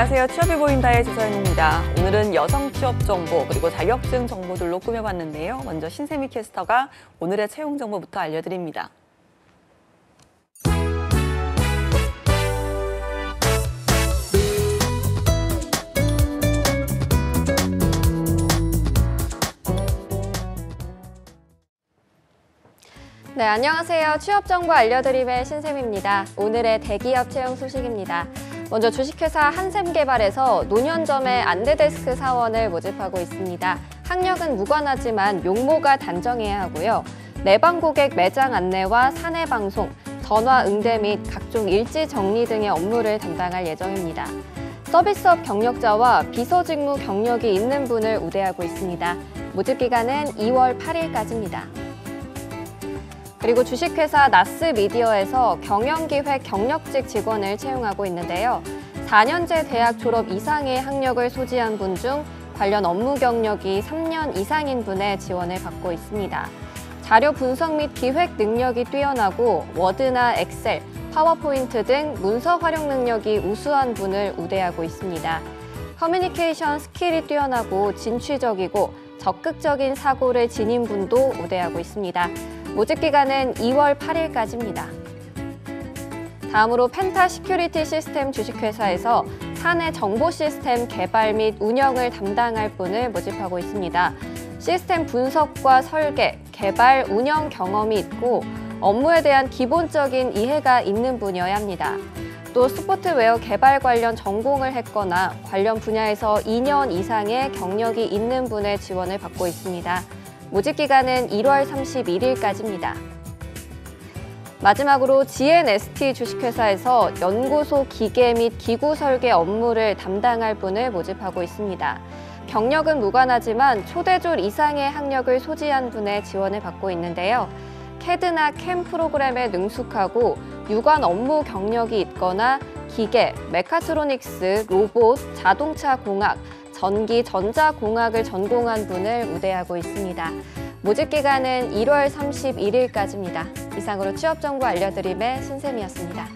안녕하세요. 취업이 보인다의 주서연입니다. 오늘은 여성 취업 정보 그리고 자격증 정보들로 꾸며봤는데요. 먼저 신세미 캐스터가 오늘의 채용 정보부터 알려드립니다. 네, 안녕하세요. 취업 정보 알려드림의 신샘입니다. 오늘의 대기업 채용 소식입니다. 먼저 주식회사 한샘개발에서 노년점의 안대데스크 사원을 모집하고 있습니다. 학력은 무관하지만 용모가 단정해야 하고요. 내방 고객 매장 안내와 사내 방송, 전화 응대 및 각종 일지 정리 등의 업무를 담당할 예정입니다. 서비스업 경력자와 비서직무 경력이 있는 분을 우대하고 있습니다. 모집 기간은 2월 8일까지입니다. 그리고 주식회사 나스미디어에서 경영기획 경력직 직원을 채용하고 있는데요. 4년제 대학 졸업 이상의 학력을 소지한 분 중 관련 업무 경력이 3년 이상인 분의 지원을 받고 있습니다. 자료 분석 및 기획 능력이 뛰어나고 워드나 엑셀, 파워포인트 등 문서 활용 능력이 우수한 분을 우대하고 있습니다. 커뮤니케이션 스킬이 뛰어나고 진취적이고 적극적인 사고를 지닌 분도 우대하고 있습니다. 모집 기간은 2월 8일까지입니다. 다음으로 펜타 시큐리티 시스템 주식회사에서 사내 정보 시스템 개발 및 운영을 담당할 분을 모집하고 있습니다. 시스템 분석과 설계, 개발, 운영 경험이 있고 업무에 대한 기본적인 이해가 있는 분이어야 합니다. 또 소프트웨어 개발 관련 전공을 했거나 관련 분야에서 2년 이상의 경력이 있는 분의 지원을 받고 있습니다. 모집 기간은 1월 31일까지입니다. 마지막으로 GNST 주식회사에서 연구소 기계 및 기구 설계 업무를 담당할 분을 모집하고 있습니다. 경력은 무관하지만 초대졸 이상의 학력을 소지한 분의 지원을 받고 있는데요. CAD나 CAM 프로그램에 능숙하고 유관 업무 경력이 있거나 기계, 메카트로닉스, 로봇, 자동차 공학, 전기, 전자공학을 전공한 분을 우대하고 있습니다. 모집 기간은 1월 31일까지입니다. 이상으로 취업 정보 알려드림의 신샘이었습니다.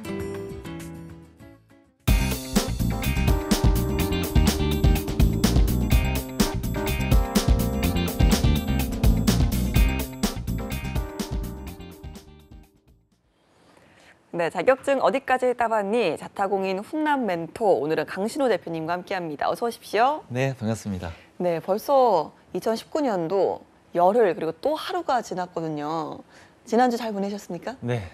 네, 자격증 어디까지 따봤니? 자타공인 훈남 멘토, 오늘은 강신호 대표님과 함께합니다. 어서 오십시오. 네, 반갑습니다. 네, 벌써 2019년도 열흘 그리고 또 하루가 지났거든요. 지난주 잘 보내셨습니까? 네,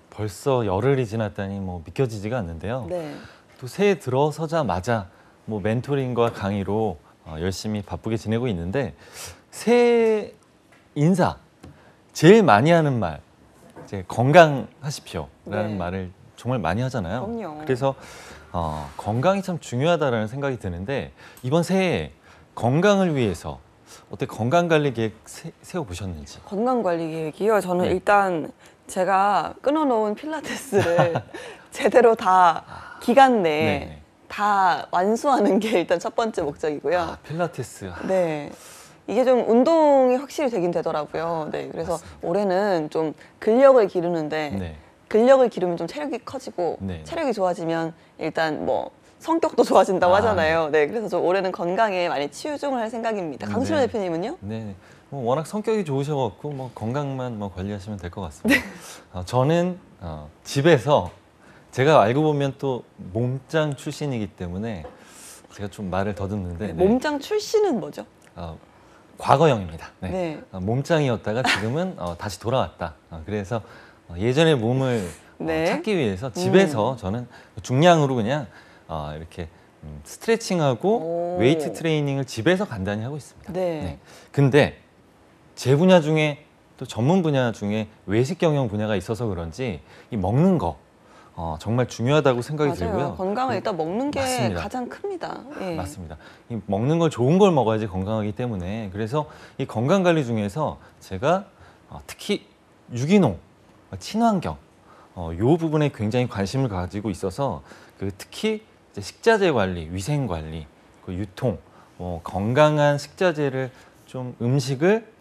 벌써 열흘이 지났다니 믿겨지지가 않는데요. 네. 또 새해 들어서자마자 멘토링과 강의로 열심히 바쁘게 지내고 있는데 새해 인사 제일 많이 하는 말 이제 건강하십시오라는 네. 말을 정말 많이 하잖아요. 그럼요. 그래서 건강이 참 중요하다라는 생각이 드는데 이번 새해 건강을 위해서 어떻게 건강관리 계획 세워보셨는지? 건강관리 계획이요? 저는 네. 일단 제가 끊어놓은 필라테스를 제대로 다 기간 내에 네. 다 완수하는 게 일단 첫 번째 목적이고요. 필라테스. 네. 이게 좀 운동이 확실히 되긴 되더라고요. 네. 그래서 맞습니다. 올해는 좀 근력을 기르는데 네. 근력을 기르면 좀 체력이 커지고 네. 체력이 좋아지면 일단 성격도 좋아진다고 하잖아요. 네. 그래서 좀 올해는 건강에 많이 치유중을 할 생각입니다. 강신호 네. 대표님은요? 네, 워낙 성격이 좋으셔갖고 건강만 관리하시면 될 것 같습니다. 저는 집에서 제가 알고 보면 또 몸짱 출신이기 때문에 제가 좀 말을 더듬는데 네. 몸짱 출신은 뭐죠? 과거형입니다. 네. 네. 몸짱이었다가 지금은 다시 돌아왔다. 그래서 예전의 몸을 네. 찾기 위해서 집에서 저는 중량으로 그냥 이렇게 스트레칭하고 오. 웨이트 트레이닝을 집에서 간단히 하고 있습니다. 네. 근데 제 분야 중에 또 전문 분야 중에 외식 경영 분야가 있어서 그런지 이 먹는 거 정말 중요하다고 생각이 맞아요. 들고요. 건강은 일단 먹는 게 맞습니다. 가장 큽니다. 예. 맞습니다. 이 먹는 걸 좋은 걸 먹어야지 건강하기 때문에 그래서 이 건강 관리 중에서 제가 특히 유기농, 친환경 요 부분에 굉장히 관심을 가지고 있어서 특히 이제 식자재 관리, 위생 관리, 유통, 건강한 식자재를 좀 음식을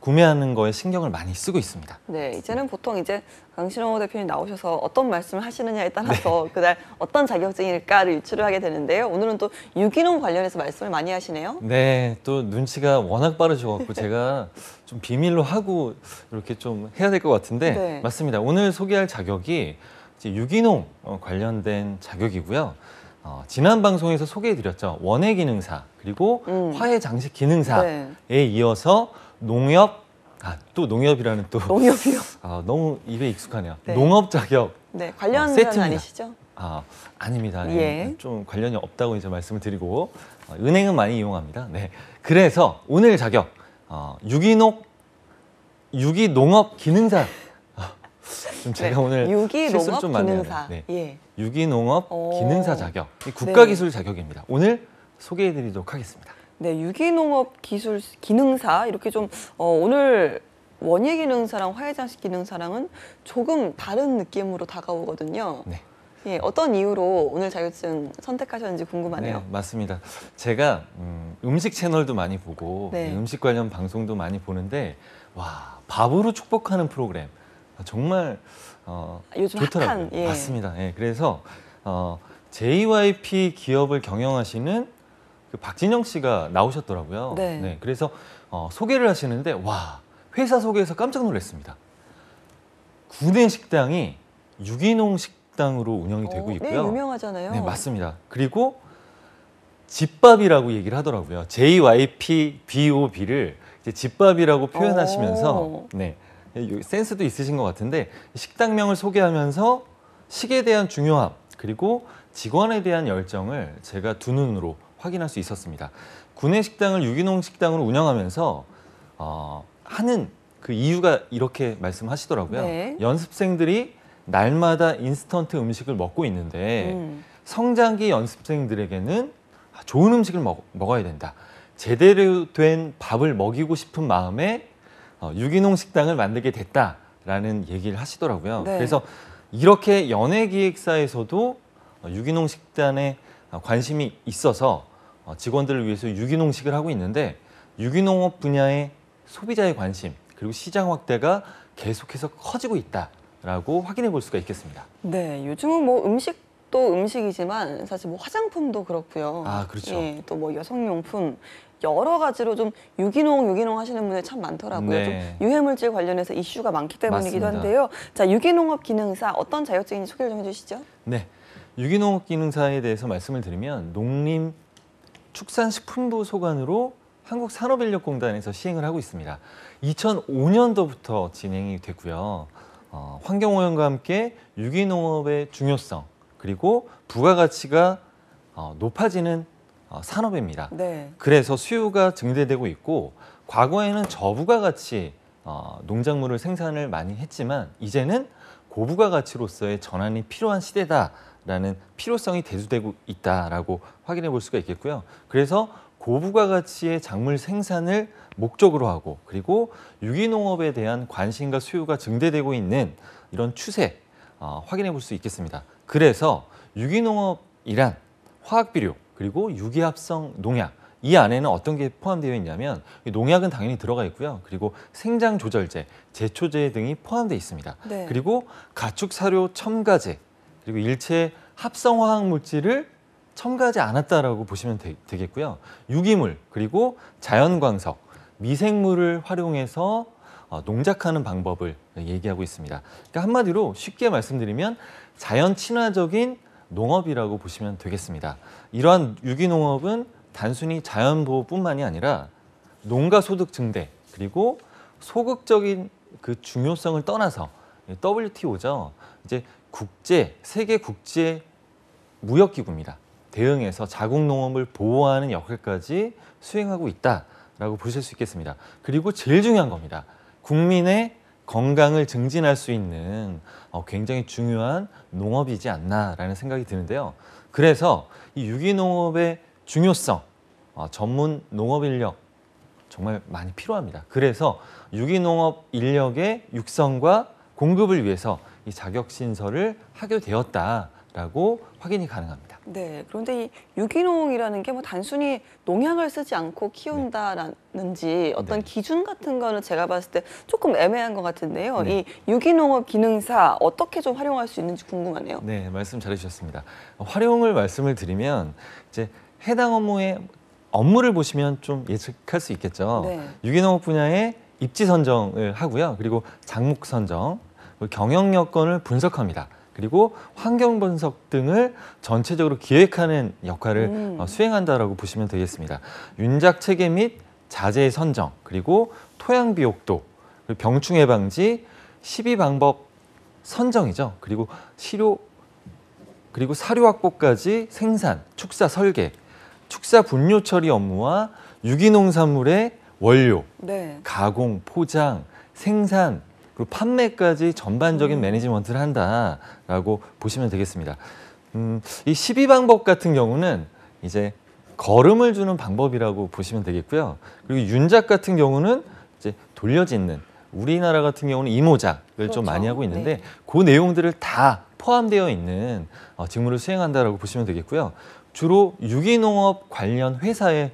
구매하는 거에 신경을 많이 쓰고 있습니다. 네, 이제는 보통 이제 강신호 대표님 나오셔서 어떤 말씀을 하시느냐에 따라서 네. 그날 어떤 자격증일까를 유추를 하게 되는데요. 오늘은 또 유기농 관련해서 말씀을 많이 하시네요. 네, 또 눈치가 워낙 빠르셔갖고 제가 좀 비밀로 하고 이렇게 좀 해야 될 것 같은데 네. 맞습니다. 오늘 소개할 자격이 이제 유기농 관련된 자격이고요. 지난 방송에서 소개해드렸죠. 원예 기능사 그리고 화훼 장식 기능사에 네. 이어서 농협, 또 농협이라는 또 농협이요. 너무 입에 익숙하네요. 네. 농업 자격 네, 관련 분 세트입니다. 아니시죠? 아닙니다. 네. 예. 좀 관련이 없다고 이제 말씀을 드리고 은행은 많이 이용합니다. 네. 그래서 오늘 자격 유기농업 기능사. 좀 제가 네, 오늘 실수를 유기농업 좀 많이 기능사. 하네요. 네. 예. 유기농업 오. 기능사 자격, 이 국가기술 네. 자격입니다. 오늘 소개해드리도록 하겠습니다. 네, 유기농업 기술 기능사 이렇게 좀 오늘 원예 기능사랑 화훼 장식 기능사랑은 조금 다른 느낌으로 다가오거든요. 네. 예, 어떤 이유로 오늘 자격증 선택하셨는지 궁금하네요. 네, 맞습니다. 제가 음식 채널도 많이 보고 네. 음식 관련 방송도 많이 보는데 와 밥으로 축복하는 프로그램 정말 요즘 좋더라고요. 핫한, 예. 맞습니다. 예, 그래서 JYP 기업을 경영하시는 그 박진영 씨가 나오셨더라고요. 네. 그래서 소개를 하시는데 와 회사 소개에서 깜짝 놀랐습니다. 구내 식당이 유기농 식당으로 운영이 되고 있고요. 네, 유명하잖아요. 네, 맞습니다. 그리고 집밥이라고 얘기를 하더라고요. JYPBOB를 이제 집밥이라고 표현하시면서 네, 센스도 있으신 것 같은데 식당명을 소개하면서 식에 대한 중요함 그리고 직원에 대한 열정을 제가 두 눈으로 확인할 수 있었습니다. 구내 식당을 유기농 식당으로 운영하면서 하는 그 이유가 이렇게 말씀하시더라고요. 네. 연습생들이 날마다 인스턴트 음식을 먹고 있는데 성장기 연습생들에게는 좋은 음식을 먹어야 된다. 제대로 된 밥을 먹이고 싶은 마음에 유기농 식당을 만들게 됐다라는 얘기를 하시더라고요. 네. 그래서 이렇게 연예기획사에서도 유기농 식단에 관심이 있어서 직원들을 위해서 유기농식을 하고 있는데 유기농업 분야의 소비자의 관심 그리고 시장 확대가 계속해서 커지고 있다라고 확인해 볼 수가 있겠습니다. 네, 요즘은 뭐 음식도 음식이지만 사실 뭐 화장품도 그렇고요. 그렇죠. 예, 또 뭐 여성용품 여러 가지로 좀 유기농 하시는 분들 참 많더라고요. 네. 좀 유해물질 관련해서 이슈가 많기 때문이기도 맞습니다. 한데요. 자, 유기농업 기능사 어떤 자격증인지 소개를 좀 해주시죠. 네, 유기농업 기능사에 대해서 말씀을 드리면 농림축산식품부 소관으로 한국산업인력공단에서 시행을 하고 있습니다. 2005년도부터 진행이 됐고요. 환경오염과 함께 유기농업의 중요성 그리고 부가가치가 높아지는 산업입니다. 네. 그래서 수요가 증대되고 있고 과거에는 저부가가치 농작물을 생산을 많이 했지만 이제는 고부가가치로서의 전환이 필요한 시대다라는 필요성이 대두되고 있다라고 확인해 볼 수가 있겠고요. 그래서 고부가가치의 작물 생산을 목적으로 하고 그리고 유기농업에 대한 관심과 수요가 증대되고 있는 이런 추세 확인해 볼 수 있겠습니다. 그래서 유기농업이란 화학비료 그리고 유기합성 농약 이 안에는 어떤 게 포함되어 있냐면 농약은 당연히 들어가 있고요. 그리고 생장조절제, 제초제 등이 포함되어 있습니다. 네. 그리고 가축사료 첨가제 그리고 일체 합성화학 물질을 첨가하지 않았다라고 보시면 되겠고요. 유기물 그리고 자연광석, 미생물을 활용해서 농작하는 방법을 얘기하고 있습니다. 그러니까 한마디로 쉽게 말씀드리면 자연 친화적인 농업이라고 보시면 되겠습니다. 이러한 유기농업은 단순히 자연보호뿐만이 아니라 농가 소득 증대 그리고 소극적인 그 중요성을 떠나서 WTO죠. 이제 세계 국제 무역기구입니다. 대응해서 자국농업을 보호하는 역할까지 수행하고 있다라고 보실 수 있겠습니다. 그리고 제일 중요한 겁니다. 국민의 건강을 증진할 수 있는 굉장히 중요한 농업이지 않나라는 생각이 드는데요. 그래서 이 유기농업의 중요성, 전문 농업 인력 정말 많이 필요합니다. 그래서 유기농업 인력의 육성과 공급을 위해서 이 자격 신설을 하게 되었다라고 있다라고 확인이 가능합니다. 네. 그런데 이 유기농이라는 게 뭐 단순히 농약을 쓰지 않고 키운다라는지 어떤 네. 기준 같은 거는 제가 봤을 때 조금 애매한 것 같은데요. 네. 이 유기농업 기능사 어떻게 좀 활용할 수 있는지 궁금하네요. 네, 말씀 잘해주셨습니다. 활용을 말씀을 드리면 이제 해당 업무를 보시면 좀 예측할 수 있겠죠. 네. 유기농업 분야의 입지 선정을 하고요. 그리고 작목 선정, 그리고 경영 여건을 분석합니다. 그리고 환경 분석 등을 전체적으로 기획하는 역할을 수행한다라고 보시면 되겠습니다. 윤작 체계 및 자재 선정, 그리고 토양 비옥도, 그리고 병충해 방지, 시비 방법 선정이죠. 그리고 그리고 사료 확보까지 생산, 축사 설계, 축사 분뇨 처리 업무와 유기농산물의 원료, 네. 가공, 포장, 생산, 그리고 판매까지 전반적인 매니지먼트를 한다라고 보시면 되겠습니다. 이 12방법 같은 경우는 이제 거름을 주는 방법이라고 보시면 되겠고요. 그리고 윤작 같은 경우는 이제 돌려짓는, 우리나라 같은 경우는 이모작을 그렇죠. 좀 많이 하고 있는데 네. 그 내용들을 다 포함되어 있는 직무를 수행한다라고 보시면 되겠고요. 주로 유기농업 관련 회사에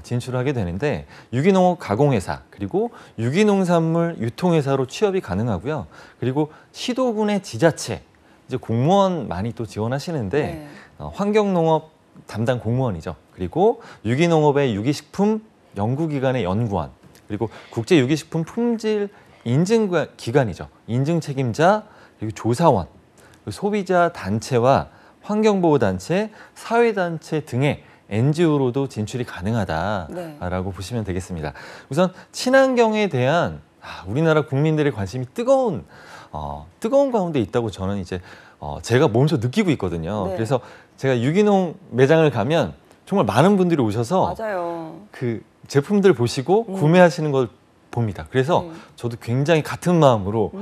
진출하게 되는데 유기농업 가공회사 그리고 유기농산물 유통회사로 취업이 가능하고요. 그리고 시도군의 지자체 이제 공무원 많이 또 지원하시는데 네. 환경농업 담당 공무원이죠. 그리고 유기농업의 유기식품 연구기관의 연구원 그리고 국제유기식품 품질 인증 기관이죠. 인증 책임자 그리고 조사원 그리고 소비자 단체와 환경보호단체, 사회단체 등의 NGO로도 진출이 가능하다라고 네. 보시면 되겠습니다. 우선 친환경에 대한 우리나라 국민들의 관심이 뜨거운 가운데 있다고 저는 이제 제가 몸소 느끼고 있거든요. 네. 그래서 제가 유기농 매장을 가면 정말 많은 분들이 오셔서 맞아요. 그 제품들 보시고 구매하시는 걸 봅니다. 그래서 저도 굉장히 같은 마음으로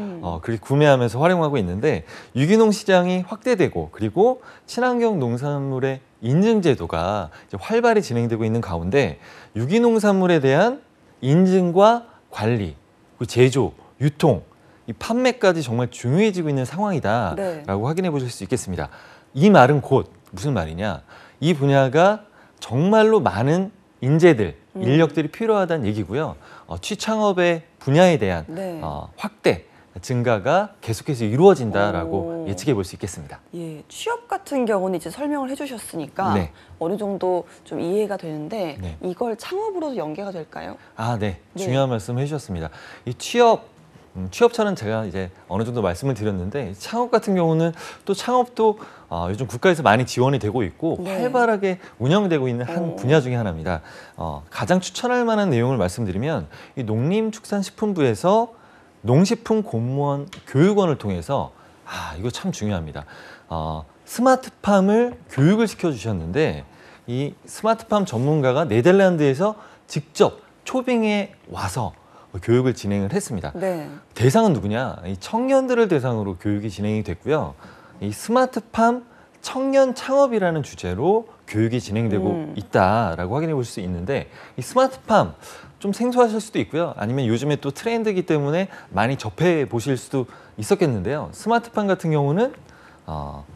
그렇게 구매하면서 활용하고 있는데 유기농 시장이 확대되고 그리고 친환경 농산물의 인증 제도가 이제 활발히 진행되고 있는 가운데 유기농산물에 대한 인증과 관리, 그리고 제조, 유통, 이 판매까지 정말 중요해지고 있는 상황이다라고 네. 확인해 보실 수 있겠습니다. 이 말은 곧 무슨 말이냐? 이 분야가 정말로 많은 인재들, 인력들이 필요하다는 얘기고요. 취창업의 분야에 대한 네. 확대, 증가가 계속해서 이루어진다라고 오. 예측해 볼 수 있겠습니다. 예, 취업 같은 경우는 이제 설명을 해주셨으니까 네. 어느 정도 좀 이해가 되는데 네. 이걸 창업으로도 연계가 될까요? 네. 네. 중요한 말씀을 해주셨습니다. 이 취업처는 제가 이제 어느 정도 말씀을 드렸는데 창업 같은 경우는 또 창업도 요즘 국가에서 많이 지원이 되고 있고 네. 활발하게 운영되고 있는 한 오. 분야 중에 하나입니다. 가장 추천할 만한 내용을 말씀드리면 이 농림축산식품부에서 농식품 공무원 교육원을 통해서 이거 참 중요합니다. 스마트팜을 교육을 시켜주셨는데 이 스마트팜 전문가가 네덜란드에서 직접 초빙에 와서 교육을 진행을 했습니다. 네. 대상은 누구냐? 이 청년들을 대상으로 교육이 진행이 됐고요. 이 스마트팜 청년 창업이라는 주제로 교육이 진행되고 있다라고 확인해 볼 수 있는데 이 스마트팜 좀 생소하실 수도 있고요. 아니면 요즘에 또 트렌드이기 때문에 많이 접해 보실 수도 있었겠는데요. 스마트팜 같은 경우는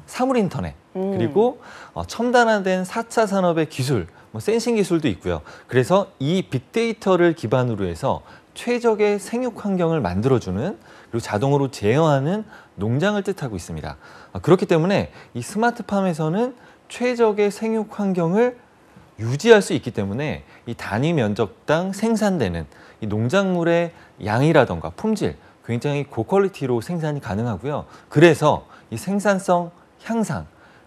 사물 인터넷 그리고 첨단화된 4차 산업의 기술, 센싱 기술도 있고요. 그래서 이 빅데이터를 기반으로 해서 최적의 생육 환경을 만들어주는 그리고 자동으로 제어하는 농장을 뜻하고 있습니다. 그렇기 때문에 이 스마트팜에서는 최적의 생육 환경을 유지할 수 있기 때문에 이 단위 면적당 생산되는 이 농작물의 양이라던가 품질 굉장히 고퀄리티로 생산이 가능하고요. 그래서 이 생산성 향상,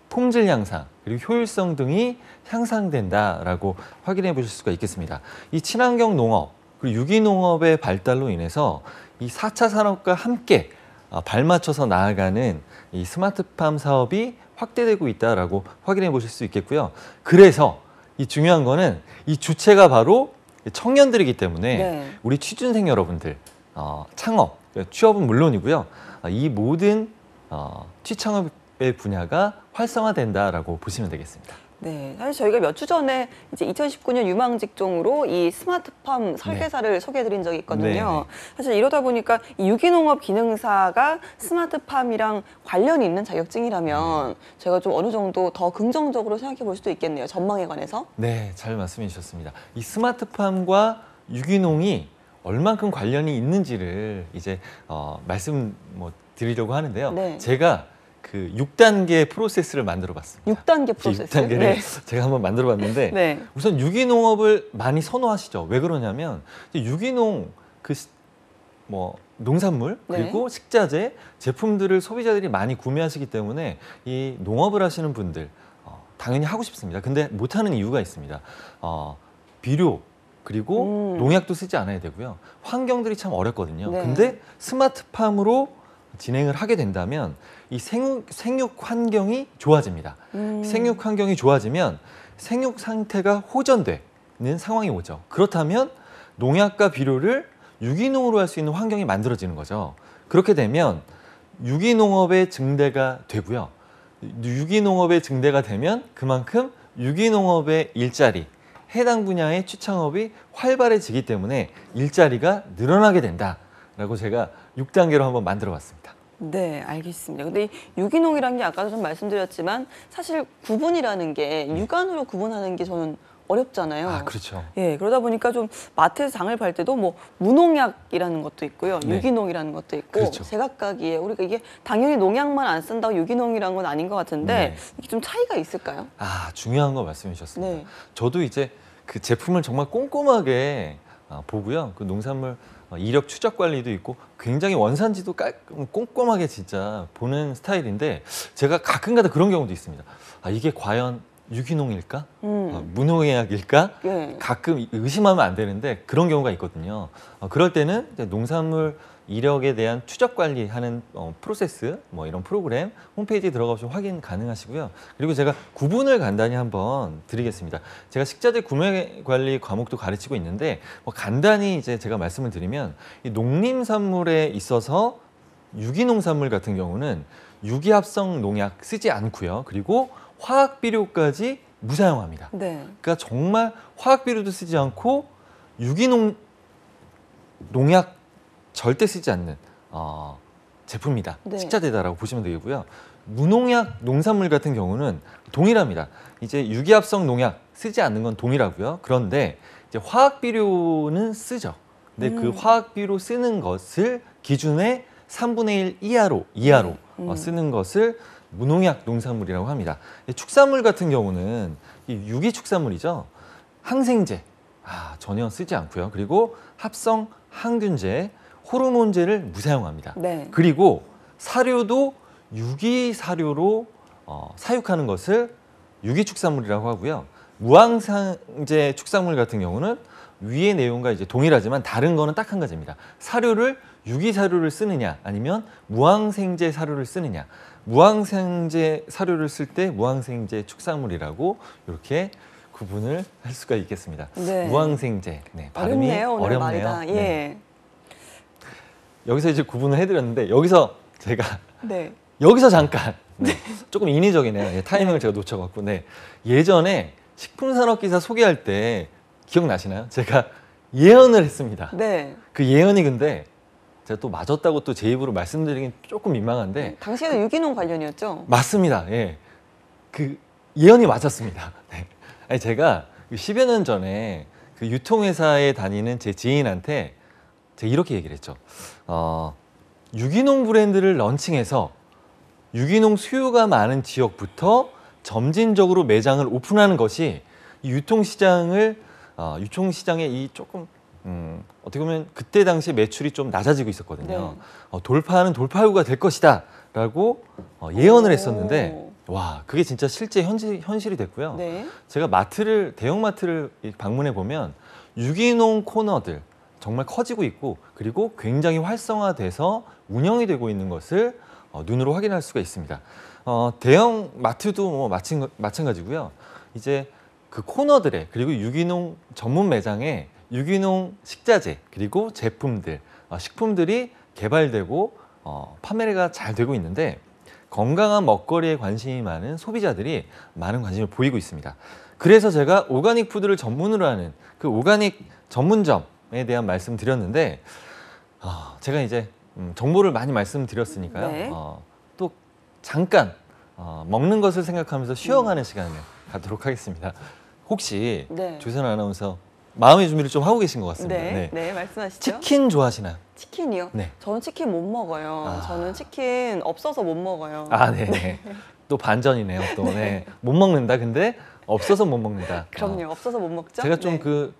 품질 향상, 그리고 효율성 등이 향상된다라고 확인해 보실 수가 있겠습니다. 이 친환경 농업, 그리고 유기농업의 발달로 인해서 이 4차 산업과 함께 발맞춰서 나아가는 이 스마트팜 사업이 확대되고 있다라고 확인해 보실 수 있겠고요. 그래서 이 중요한 거는 이 주체가 바로 청년들이기 때문에 네. 우리 취준생 여러분들 창업, 취업은 물론이고요. 이 모든 취창업의 분야가 활성화된다라고 보시면 되겠습니다. 네, 사실 저희가 몇 주 전에 이제 2019년 유망 직종으로 이 스마트팜 설계사를 소개해드린 적이 있거든요. 네. 사실 이러다 보니까 이 유기농업 기능사가 스마트팜이랑 관련이 있는 자격증이라면 제가 좀 어느 정도 더 긍정적으로 생각해 볼 수도 있겠네요. 전망에 관해서. 네, 잘 말씀해 주셨습니다. 이 스마트팜과 유기농이 얼만큼 관련이 있는지를 이제 말씀 드리려고 하는데요. 네. 제가 그 6단계 프로세스를 만들어 봤습니다. 6단계 프로세스. 6단계를 네. 제가 한번 만들어 봤는데 네. 우선 유기농업을 많이 선호하시죠. 왜 그러냐면 유기농 농산물 그리고 식자재 제품들을 소비자들이 많이 구매하시기 때문에 이 농업을 하시는 분들 당연히 하고 싶습니다. 근데 못하는 이유가 있습니다. 비료 그리고 농약도 쓰지 않아야 되고요. 환경들이 참 어렵거든요. 네. 근데 스마트팜으로 진행을 하게 된다면 이 생육 환경이 좋아집니다. 생육 환경이 좋아지면 생육 상태가 호전되는 상황이 오죠. 그렇다면 농약과 비료를 유기농으로 할 수 있는 환경이 만들어지는 거죠. 그렇게 되면 유기농업의 증대가 되고요. 유기농업의 증대가 되면 그만큼 유기농업의 일자리, 해당 분야의 취창업이 활발해지기 때문에 일자리가 늘어나게 된다라고 제가 6단계로 한번 만들어 봤습니다. 네, 알겠습니다. 근데 이 유기농이라는 게 아까도 좀 말씀드렸지만 사실 구분이라는 게 육안으로 구분하는 게 저는 어렵잖아요. 아, 그렇죠. 예, 그러다 보니까 좀 마트에서 장을 팔 때도 뭐 무농약이라는 것도 있고요, 네. 유기농이라는 것도 있고 그렇죠. 제각각이에 우리가 이게 당연히 농약만 안 쓴다고 유기농이라는 건 아닌 것 같은데 네. 이게 좀 차이가 있을까요? 아, 중요한 거 말씀해 주셨습니다. 네. 저도 이제 그 제품을 정말 꼼꼼하게 보고요. 그 농산물 이력 추적 관리도 있고 굉장히 원산지도 꼼꼼하게 진짜 보는 스타일인데 제가 가끔가다 그런 경우도 있습니다. 아, 이게 과연 유기농일까? 무농약일까? 예. 가끔 의심하면 안 되는데 그런 경우가 있거든요. 그럴 때는 이제 농산물 이력에 대한 추적 관리하는 프로세스 이런 프로그램 홈페이지에 들어가서 확인 가능하시고요. 그리고 제가 구분을 간단히 한번 드리겠습니다. 제가 식자재 구매 관리 과목도 가르치고 있는데 간단히 이제 제가 말씀을 드리면 이 농림산물에 있어서 유기농산물 같은 경우는 유기합성 농약 쓰지 않고요. 그리고 화학 비료까지 무사용합니다. 네. 그러니까 정말 화학 비료도 쓰지 않고 유기농 농약 절대 쓰지 않는 제품이다. 네. 식자재다라고 보시면 되고요. 무농약 농산물 같은 경우는 동일합니다. 이제 유기합성 농약 쓰지 않는 건 동일하고요. 그런데 이제 화학 비료는 쓰죠. 근데 그 화학 비료 쓰는 것을 기준의 3분의 1 이하로 쓰는 것을 무농약 농산물이라고 합니다. 축산물 같은 경우는 이 유기 축산물이죠. 항생제 전혀 쓰지 않고요. 그리고 합성 항균제, 호르몬제를 무사용합니다. 네. 그리고 사료도 유기 사료로 사육하는 것을 유기 축산물이라고 하고요. 무항생제 축산물 같은 경우는 위의 내용과 이제 동일하지만 다른 거는 딱 한 가지입니다. 사료를 유기 사료를 쓰느냐 아니면 무항생제 사료를 쓰느냐. 무항생제 사료를 쓸 때 무항생제 축산물이라고 이렇게 구분을 할 수가 있겠습니다. 네. 무항생제. 네, 발음이 어렵네요, 오늘 어렵네요. 말이 다. 네. 예. 여기서 이제 구분을 해드렸는데 여기서 제가 네. 여기서 잠깐 조금 인위적이네요. 예, 타이밍을 제가 놓쳐갖고 예전에 식품산업기사 소개할 때 기억나시나요? 제가 예언을 했습니다. 네. 그 예언이 근데 제가 또 맞았다고 또 제 입으로 말씀드리긴 조금 민망한데 당시에는 유기농 관련이었죠? 맞습니다. 예, 그 예언이 맞았습니다. 네. 아니 제가 10여 년 전에 그 유통회사에 다니는 제 지인한테 제가 이렇게 얘기를 했죠. 유기농 브랜드를 런칭해서 유기농 수요가 많은 지역부터 점진적으로 매장을 오픈하는 것이 이 유통시장의 이 조금 어떻게 보면 그때 당시 매출이 좀 낮아지고 있었거든요. 돌파하는 돌파구가 될 것이다라고 예언을 했었는데 와 그게 진짜 실제 현실이 됐고요. 네. 제가 대형마트를 방문해 보면 유기농 코너들 정말 커지고 있고 그리고 굉장히 활성화돼서 운영이 되고 있는 것을 눈으로 확인할 수가 있습니다. 대형 마트도 마찬가지고요. 이제 그 코너들에 그리고 유기농 전문 매장에 유기농 식자재 그리고 제품들, 식품들이 개발되고 판매가 잘 되고 있는데 건강한 먹거리에 관심이 많은 소비자들이 많은 관심을 보이고 있습니다. 그래서 제가 오가닉 푸드를 전문으로 하는 그 오가닉 전문점에 대한 말씀 드렸는데 제가 이제 정보를 많이 말씀드렸으니까요. 네. 또 잠깐 먹는 것을 생각하면서 쉬어가는 시간을 갖도록 하겠습니다. 혹시 네. 조선 아나운서 마음의 준비를 좀 하고 계신 것 같습니다. 네, 네, 말씀하시죠. 치킨 좋아하시나요? 치킨이요? 네. 저는 치킨 못 먹어요. 저는 치킨 없어서 못 먹어요. 네. 또 반전이네요. 또 네. 못 먹는다. 근데 없어서 못 먹는다. 그럼요. 없어서 못 먹죠. 제가 좀 네.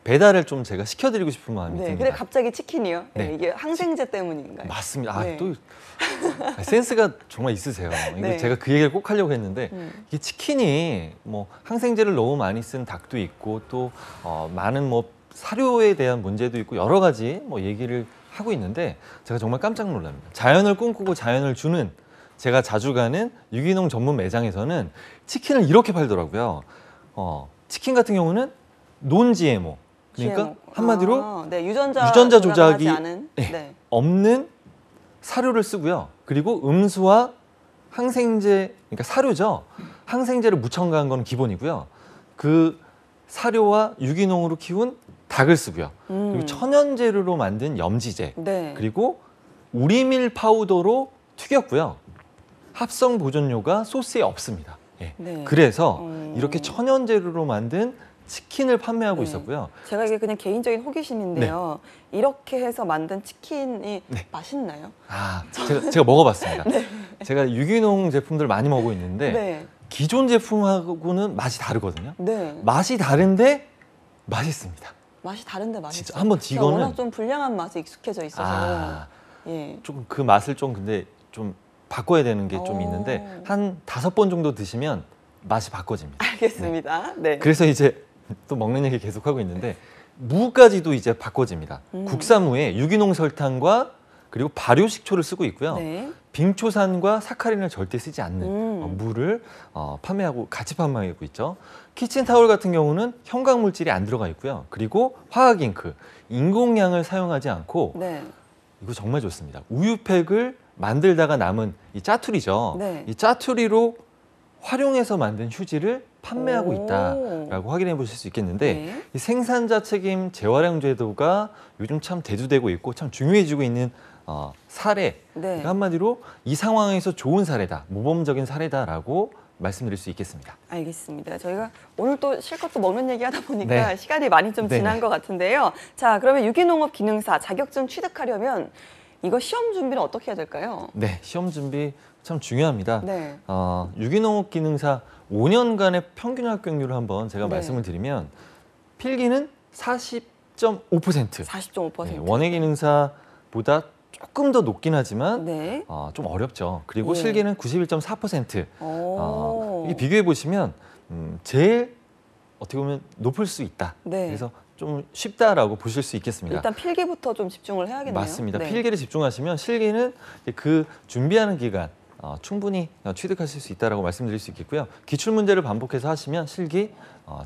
배달을 좀 제가 시켜드리고 싶은 마음이 네, 듭니다. 근데 갑자기 치킨이요? 네. 네, 이게 항생제 때문인가요? 맞습니다. 네. 또 센스가 정말 있으세요. 이거 네. 제가 그 얘기를 꼭 하려고 했는데 이게 치킨이 뭐 항생제를 너무 많이 쓴 닭도 있고 또 많은 뭐 사료에 대한 문제도 있고 여러 가지 뭐 얘기를 하고 있는데 제가 정말 깜짝 놀랍니다. 자연을 꿈꾸고 자연을 주는 제가 자주 가는 유기농 전문 매장에서는 치킨을 이렇게 팔더라고요. 치킨 같은 경우는 논 GMO. 그러니까 GMO. 한마디로 네, 유전자 조작하지 조작이 않은 네. 네. 없는 사료를 쓰고요. 그리고 음수와 항생제, 그러니까 사료죠. 항생제를 무첨가한 건 기본이고요. 그 사료와 유기농으로 키운 닭을 쓰고요. 그리고 천연 재료로 만든 염지제, 네. 그리고 우리밀 파우더로 튀겼고요. 합성 보존료가 소스에 없습니다. 예. 네. 그래서 이렇게 천연 재료로 만든 치킨을 판매하고 네. 있었고요. 제가 이게 그냥 개인적인 호기심인데요. 이렇게 해서 만든 치킨이 네. 맛있나요? 제가 먹어봤습니다. 제가 유기농 제품들 많이 먹고 있는데 네. 기존 제품하고는 맛이 다르거든요. 네. 맛이 다른데 맛있습니다. 맛이 다른데 맛있어요. 진짜 한번 제가 이거는- 워낙 좀 불량한 맛에 익숙해져 있어서 예. 조금 그 맛을 좀 근데 좀 바꿔야 되는 게 좀 있는데 한 5번 정도 드시면 맛이 바꿔집니다. 알겠습니다. 네. 그래서 이제 또 먹는 얘기 계속 하고 있는데 무까지도 이제 바꿔집니다. 국산무에 유기농 설탕과 그리고 발효 식초를 쓰고 있고요. 네. 빙초산과 사카린을 절대 쓰지 않는 무를 판매하고 같이 판매하고 있죠. 키친타올 같은 경우는 형광 물질이 안 들어가 있고요. 그리고 화학 잉크, 인공량을 사용하지 않고 네. 이거 정말 좋습니다. 우유팩을 만들다가 남은 이 짜투리죠. 네. 이 짜투리로 활용해서 만든 휴지를 판매하고 오. 있다라고 확인해 보실 수 있겠는데 네. 이 생산자 책임 재활용 제도가 요즘 참 대두되고 있고 참 중요해지고 있는 사례. 네. 그러니까 한마디로 이 상황에서 좋은 사례다, 모범적인 사례다라고 말씀드릴 수 있겠습니다. 알겠습니다. 저희가 오늘 또 실컷 또 먹는 얘기 하다 보니까 네. 시간이 많이 좀 네네. 지난 것 같은데요. 자, 그러면 유기농업 기능사 자격증 취득하려면 이거 시험 준비는 어떻게 해야 될까요? 네, 시험 준비 참 중요합니다. 네. 유기농업 기능사 5년간의 평균 합격률을 한번 제가 네. 말씀을 드리면 필기는 40.5%. 40.5%. 네, 원예 기능사보다 조금 더 높긴 하지만 네. 좀 어렵죠. 그리고 예. 실기는 91.4%. 오. 이게 비교해 보시면 제일 어떻게 보면 높을 수 있다. 네. 그래서 좀 쉽다라고 보실 수 있겠습니다. 일단 필기부터 좀 집중을 해야겠네요. 맞습니다. 네. 필기를 집중하시면 실기는 그 준비하는 기간 충분히 취득하실 수 있다라고 말씀드릴 수 있겠고요. 기출 문제를 반복해서 하시면 실기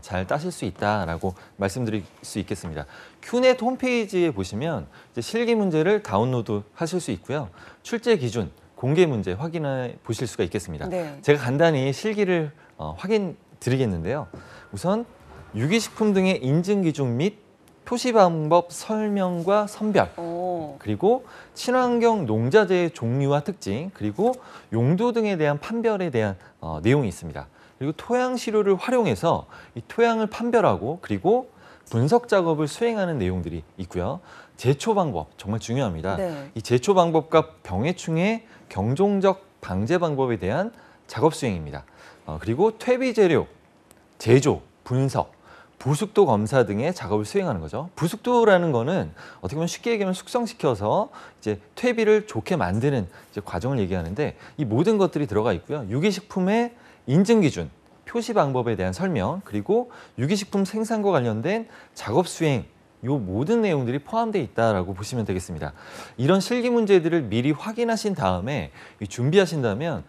잘 따실 수 있다라고 말씀드릴 수 있겠습니다. 큐넷 홈페이지에 보시면 이제 실기 문제를 다운로드 하실 수 있고요. 출제 기준, 공개 문제 확인해 보실 수가 있겠습니다. 네. 제가 간단히 실기를 확인 드리겠는데요. 우선 유기식품 등의 인증 기준 및 표시 방법 설명과 선별, 오. 그리고 친환경 농자재의 종류와 특징, 그리고 용도 등에 대한 판별에 대한 내용이 있습니다. 그리고 토양 시료를 활용해서 이 토양을 판별하고 그리고 분석 작업을 수행하는 내용들이 있고요. 제초 방법 정말 중요합니다. 네. 이 제초 방법과 병해충의 경종적 방제 방법에 대한 작업 수행입니다. 그리고 퇴비 재료, 제조, 분석, 부숙도 검사 등의 작업을 수행하는 거죠. 부숙도라는 거는 어떻게 보면 쉽게 얘기하면 숙성시켜서 이제 퇴비를 좋게 만드는 이제 과정을 얘기하는데 이 모든 것들이 들어가 있고요. 유기식품의 인증 기준, 표시 방법에 대한 설명, 그리고 유기식품 생산과 관련된 작업 수행, 요 모든 내용들이 포함되어 있다라고 보시면 되겠습니다. 이런 실기 문제들을 미리 확인하신 다음에 준비하신다면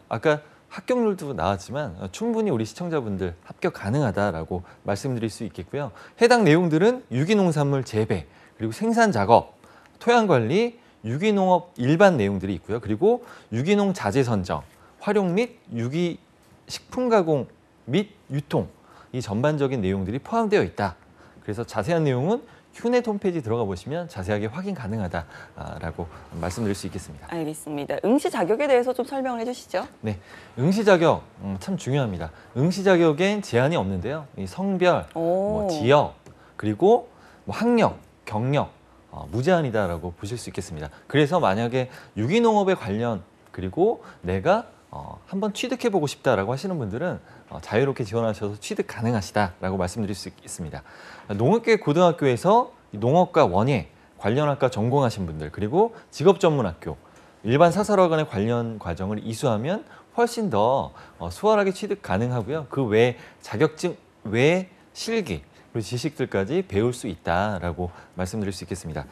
아까 합격률도 나왔지만 충분히 우리 시청자분들 합격 가능하다라고 말씀드릴 수 있겠고요. 해당 내용들은 유기농산물 재배, 그리고 생산 작업, 토양 관리, 유기농업 일반 내용들이 있고요. 그리고 유기농 자재 선정, 활용 및 유기식품 가공 및 유통 이 전반적인 내용들이 포함되어 있다. 그래서 자세한 내용은 휴넷 홈페이지 들어가 보시면 자세하게 확인 가능하다라고 말씀드릴 수 있겠습니다. 알겠습니다. 응시 자격에 대해서 좀 설명을 해주시죠. 네, 응시 자격 참 중요합니다. 응시 자격엔 제한이 없는데요. 이 성별, 지역, 그리고 학력, 경력 무제한이다라고 보실 수 있겠습니다. 그래서 만약에 유기농업에 관련 그리고 내가 한번 취득해보고 싶다라고 하시는 분들은 자유롭게 지원하셔서 취득 가능하시다라고 말씀드릴 수 있습니다. 농업계 고등학교에서 농업과 원예, 관련 학과 전공하신 분들 그리고 직업전문학교, 일반 사설학원의 관련 과정을 이수하면 훨씬 더 수월하게 취득 가능하고요. 그 외 자격증 외 실기 그리고 지식들까지 배울 수 있다라고 말씀드릴 수 있겠습니다.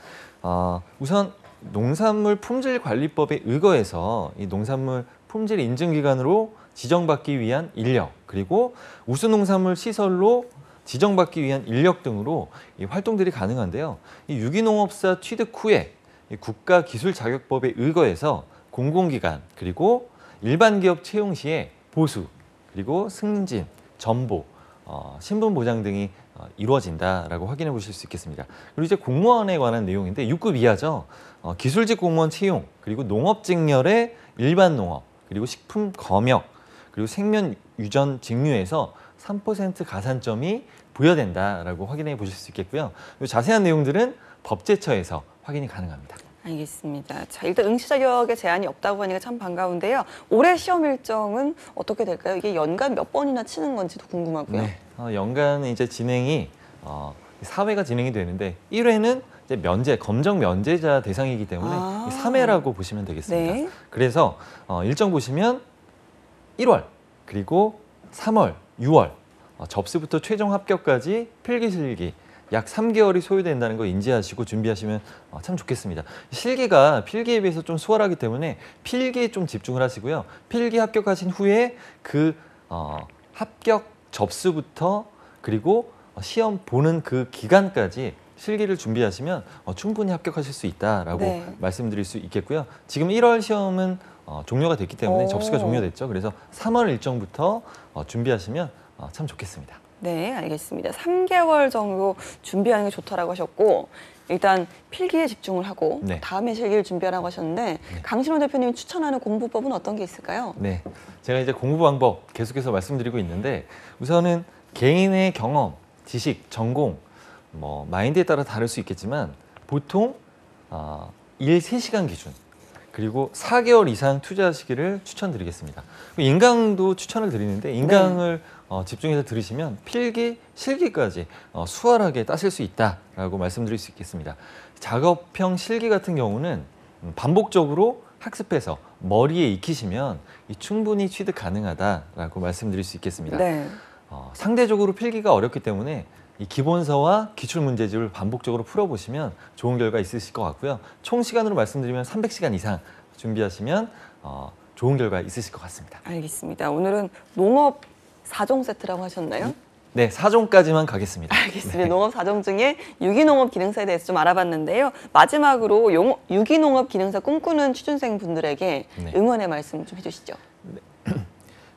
우선 농산물 품질관리법에 의거해서 이 농산물 품질 인증기관으로 지정받기 위한 인력 그리고 우수농산물 시설로 지정받기 위한 인력 등으로 이 활동들이 가능한데요. 이 유기농업사 취득 후에 이 국가기술자격법에 의거해서 공공기관 그리고 일반 기업 채용 시에 보수 그리고 승진, 전보, 신분 보장 등이 이루어진다라고 확인해 보실 수 있겠습니다. 그리고 이제 공무원에 관한 내용인데 6급 이하죠. 기술직 공무원 채용 그리고 농업직렬의 일반 농업 그리고 식품 검역 그리고 생면 유전 직류에서 3% 가산점이 부여된다라고 확인해 보실 수 있겠고요. 자세한 내용들은 법제처에서 확인이 가능합니다. 알겠습니다. 자, 일단 응시 자격에 제한이 없다고 하니까 참 반가운데요. 올해 시험 일정은 어떻게 될까요? 이게 연간 몇 번이나 치는 건지도 궁금하고요. 네, 연간 이제 진행이 4회가 진행이 되는데 1회는 이제 검정 면제자 대상이기 때문에 3회라고 보시면 되겠습니다. 네. 그래서 일정 보시면 1월 그리고 3월, 6월 접수부터 최종 합격까지 필기실기 약 3개월이 소요된다는 거 인지하시고 준비하시면 참 좋겠습니다. 실기가 필기에 비해서 좀 수월하기 때문에 필기에 좀 집중을 하시고요. 필기 합격하신 후에 그 합격 접수부터 그리고 시험 보는 그 기간까지 실기를 준비하시면 충분히 합격하실 수 있다라고 네. 말씀드릴 수 있겠고요. 지금 1월 시험은 종료가 됐기 때문에 접수가 종료됐죠. 그래서 3월 일정부터 준비하시면 참 좋겠습니다. 네, 알겠습니다. 3개월 정도 준비하는 게 좋다라고 하셨고 일단 필기에 집중을 하고 네. 다음에 실기를 준비하라고 하셨는데 강신호 대표님이 추천하는 공부법은 어떤 게 있을까요? 네, 제가 이제 공부 방법 계속해서 말씀드리고 있는데 우선은 개인의 경험, 지식, 전공, 마인드에 따라 다를 수 있겠지만 보통 일 3시간 기준 그리고 4개월 이상 투자하시기를 추천드리겠습니다. 인강도 추천을 드리는데 인강을 집중해서 들으시면 필기, 실기까지 수월하게 따실 수 있다라고 말씀드릴 수 있겠습니다. 작업형 실기 같은 경우는 반복적으로 학습해서 머리에 익히시면 충분히 취득 가능하다라고 말씀드릴 수 있겠습니다. 네. 상대적으로 필기가 어렵기 때문에 이 기본서와 기출문제집을 반복적으로 풀어보시면 좋은 결과 있으실 것 같고요. 총 시간으로 말씀드리면 300시간 이상 준비하시면 좋은 결과 있으실 것 같습니다. 알겠습니다. 오늘은 농업 4종 세트라고 하셨나요? 네, 4종까지만 가겠습니다. 알겠습니다. 네. 농업 4종 중에 유기농업 기능사에 대해서 좀 알아봤는데요. 마지막으로 유기농업 기능사 꿈꾸는 취준생 분들에게 네. 응원의 말씀 좀 해주시죠.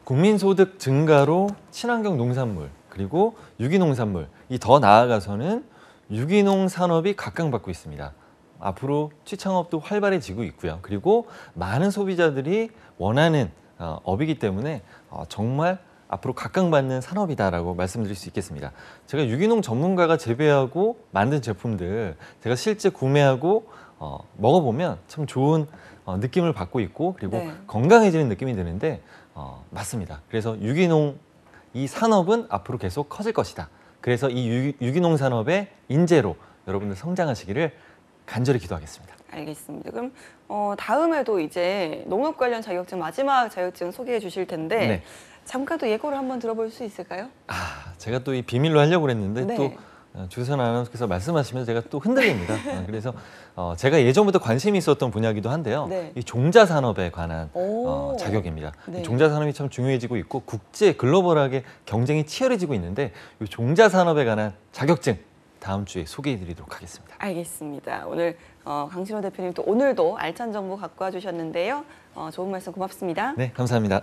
국민소득 증가로 친환경 농산물 그리고 유기농산물 이 더 나아가서는 유기농 산업이 각광받고 있습니다. 앞으로 취창업도 활발해지고 있고요. 그리고 많은 소비자들이 원하는 업이기 때문에 정말 앞으로 각광받는 산업이다라고 말씀드릴 수 있겠습니다. 제가 유기농 전문가가 재배하고 만든 제품들 제가 실제 구매하고 먹어보면 참 좋은 느낌을 받고 있고 그리고 네. 건강해지는 느낌이 드는데 맞습니다. 그래서 유기농 이 산업은 앞으로 계속 커질 것이다. 그래서 이 유기농 산업의 인재로 여러분들 성장하시기를 간절히 기도하겠습니다. 알겠습니다. 그럼 다음에도 이제 농업 관련 자격증 마지막 자격증 소개해 주실 텐데 네. 잠깐 또 예고를 한번 들어볼 수 있을까요? 제가 또 이 비밀로 하려고 그랬는데 네. 또 주선 아나운서께서 말씀하시면 제가 또 흔들립니다. 그래서 제가 예전부터 관심이 있었던 분야이기도 한데요. 네. 이 종자 산업에 관한 오. 자격입니다. 네. 이 종자 산업이 참 중요해지고 있고 국제 글로벌하게 경쟁이 치열해지고 있는데 이 종자 산업에 관한 자격증 다음 주에 소개해드리도록 하겠습니다. 알겠습니다. 오늘 강신호 대표님 또 오늘도 알찬 정보 갖고 와주셨는데요. 좋은 말씀 고맙습니다. 네, 감사합니다.